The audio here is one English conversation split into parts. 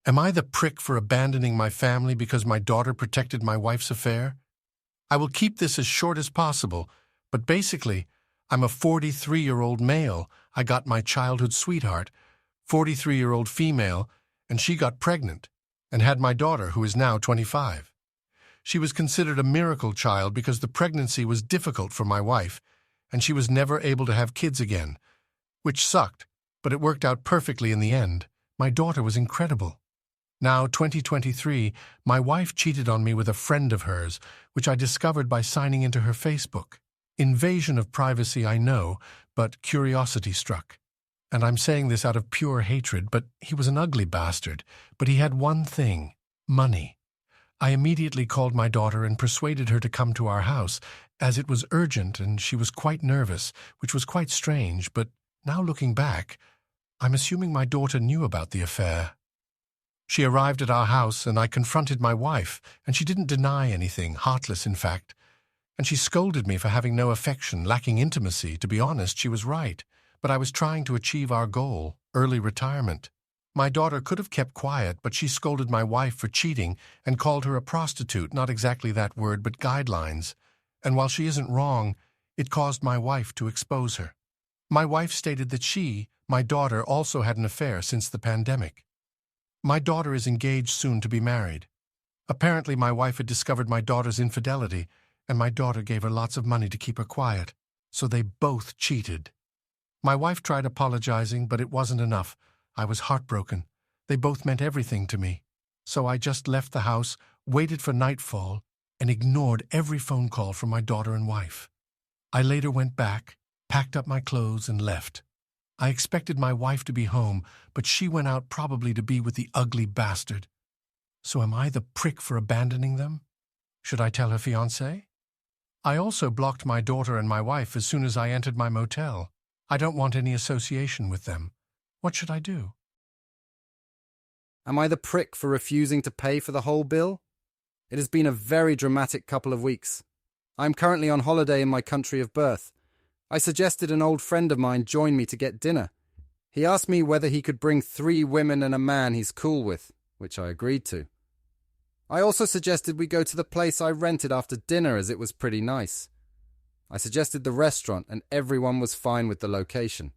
Am I the prick for abandoning my family because my daughter protected my wife's affair? I will keep this as short as possible, but basically, I'm a 43-year-old male. I got my childhood sweetheart, 43-year-old female, and she got pregnant and had my daughter, who is now 25. She was considered a miracle child because the pregnancy was difficult for my wife, and she was never able to have kids again, which sucked, but it worked out perfectly in the end. My daughter was incredible. Now, 2023, my wife cheated on me with a friend of hers, which I discovered by signing into her Facebook. Invasion of privacy, I know, but curiosity struck. And I'm saying this out of pure hatred, but he was an ugly bastard. But he had one thing: money. I immediately called my daughter and persuaded her to come to our house, as it was urgent and she was quite nervous, which was quite strange, but now looking back, I'm assuming my daughter knew about the affair. She arrived at our house and I confronted my wife, and she didn't deny anything, heartless in fact. And she scolded me for having no affection, lacking intimacy. To be honest, she was right, but I was trying to achieve our goal, early retirement. My daughter could have kept quiet, but she scolded my wife for cheating and called her a prostitute, not exactly that word, but guidelines. And while she isn't wrong, it caused my wife to expose her. My wife stated that she, my daughter, also had an affair since the pandemic. My daughter is engaged soon to be married. Apparently my wife had discovered my daughter's infidelity, and my daughter gave her lots of money to keep her quiet, so they both cheated. My wife tried apologizing, but it wasn't enough. I was heartbroken. They both meant everything to me. So I just left the house, waited for nightfall, and ignored every phone call from my daughter and wife. I later went back, packed up my clothes, and left. I expected my wife to be home, but she went out probably to be with the ugly bastard. So am I the prick for abandoning them? Should I tell her fiancé? I also blocked my daughter and my wife as soon as I entered my motel. I don't want any association with them. What should I do? Am I the prick for refusing to pay for the whole bill? It has been a very dramatic couple of weeks. I am currently on holiday in my country of birth. I suggested an old friend of mine join me to get dinner. He asked me whether he could bring 3 women and a man he's cool with, which I agreed to. I also suggested we go to the place I rented after dinner, as it was pretty nice. I suggested the restaurant and everyone was fine with the location.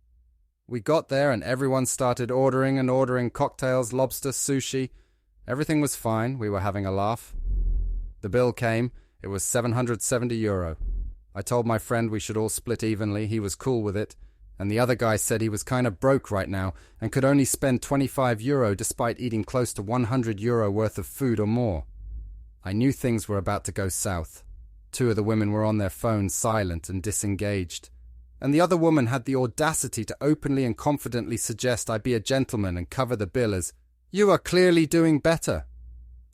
We got there and everyone started ordering cocktails, lobster, sushi. Everything was fine, we were having a laugh. The bill came, it was €770. I told my friend we should all split evenly, he was cool with it, and the other guy said he was kind of broke right now and could only spend €25 despite eating close to €100 worth of food or more. I knew things were about to go south. 2 of the women were on their phones, silent and disengaged. And the other woman had the audacity to openly and confidently suggest I be a gentleman and cover the bill as, "You are clearly doing better."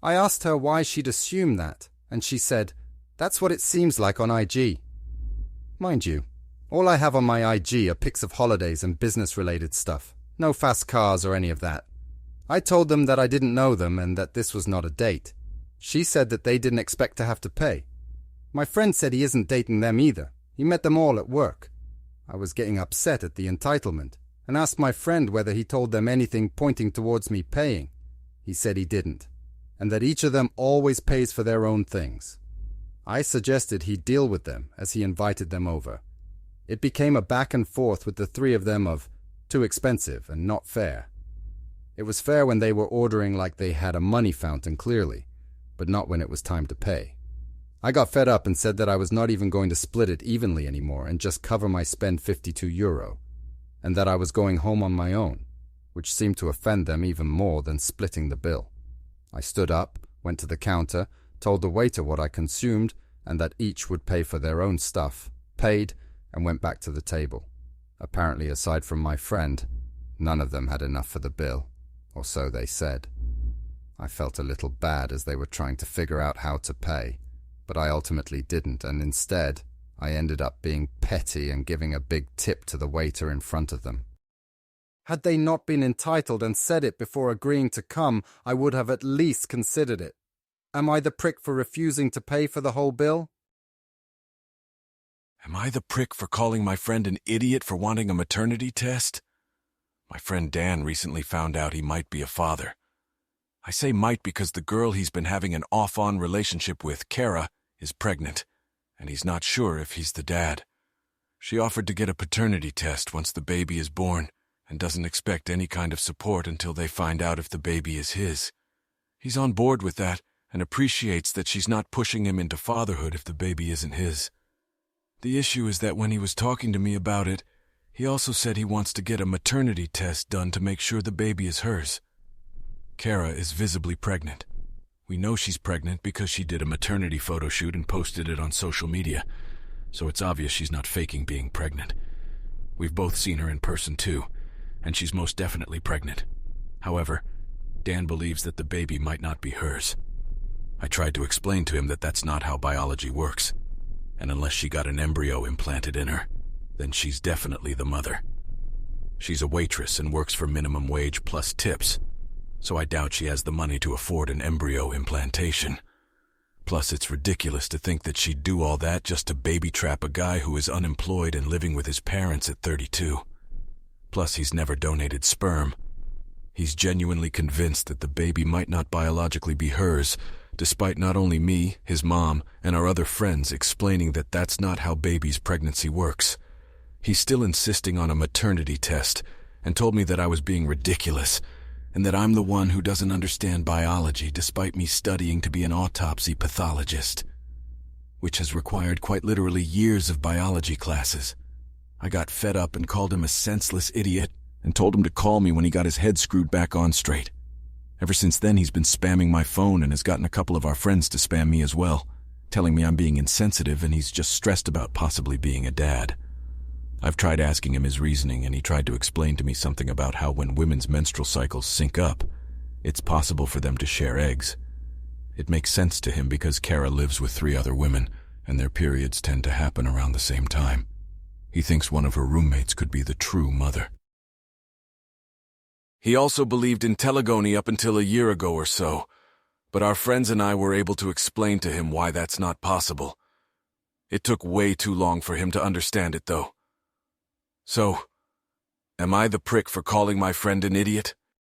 I asked her why she'd assumed that, and she said, "That's what it seems like on IG." Mind you, all I have on my IG are pics of holidays and business-related stuff. No fast cars or any of that. I told them that I didn't know them and that this was not a date. She said that they didn't expect to have to pay. My friend said he isn't dating them either. He met them all at work. I was getting upset at the entitlement and asked my friend whether he told them anything pointing towards me paying. He said he didn't, and that each of them always pays for their own things. I suggested he deal with them as he invited them over. It became a back and forth with the 3 of them of too expensive and not fair. It was fair when they were ordering like they had a money fountain clearly, but not when it was time to pay. I got fed up and said that I was not even going to split it evenly anymore and just cover my spend €52, and that I was going home on my own, which seemed to offend them even more than splitting the bill. I stood up, went to the counter, told the waiter what I consumed and that each would pay for their own stuff, paid, and went back to the table. Apparently, aside from my friend, none of them had enough for the bill, or so they said. I felt a little bad as they were trying to figure out how to pay, but I ultimately didn't, and instead, I ended up being petty and giving a big tip to the waiter in front of them. Had they not been entitled and said it before agreeing to come, I would have at least considered it. Am I the prick for refusing to pay for the whole bill? Am I the prick for calling my friend an idiot for wanting a maternity test? My friend Dan recently found out he might be a father. I say might because the girl he's been having an off-on relationship with, Kara, is pregnant, and he's not sure if he's the dad. She offered to get a paternity test once the baby is born and doesn't expect any kind of support until they find out if the baby is his. He's on board with that and appreciates that she's not pushing him into fatherhood if the baby isn't his. The issue is that when he was talking to me about it, he also said he wants to get a maternity test done to make sure the baby is hers. Kara is visibly pregnant. We know she's pregnant because she did a maternity photo shoot and posted it on social media, so it's obvious she's not faking being pregnant. We've both seen her in person too, and she's most definitely pregnant. However, Dan believes that the baby might not be hers. I tried to explain to him that that's not how biology works, and unless she got an embryo implanted in her, then she's definitely the mother. She's a waitress and works for minimum wage plus tips, so I doubt she has the money to afford an embryo implantation. Plus, it's ridiculous to think that she'd do all that just to baby trap a guy who is unemployed and living with his parents at 32. Plus, he's never donated sperm. He's genuinely convinced that the baby might not biologically be hers, despite not only me, his mom, and our other friends explaining that that's not how baby's pregnancy works. He's still insisting on a maternity test and told me that I was being ridiculous and that I'm the one who doesn't understand biology despite me studying to be an autopsy pathologist, which has required quite literally years of biology classes. I got fed up and called him a senseless idiot and told him to call me when he got his head screwed back on straight. Ever since then, he's been spamming my phone and has gotten a couple of our friends to spam me as well, telling me I'm being insensitive and he's just stressed about possibly being a dad. I've tried asking him his reasoning, and he tried to explain to me something about how when women's menstrual cycles sync up, it's possible for them to share eggs. It makes sense to him because Kara lives with 3 other women, and their periods tend to happen around the same time. He thinks one of her roommates could be the true mother. He also believed in telegony up until a year ago or so, but our friends and I were able to explain to him why that's not possible. It took way too long for him to understand it, though. So, am I the prick for calling my friend an idiot?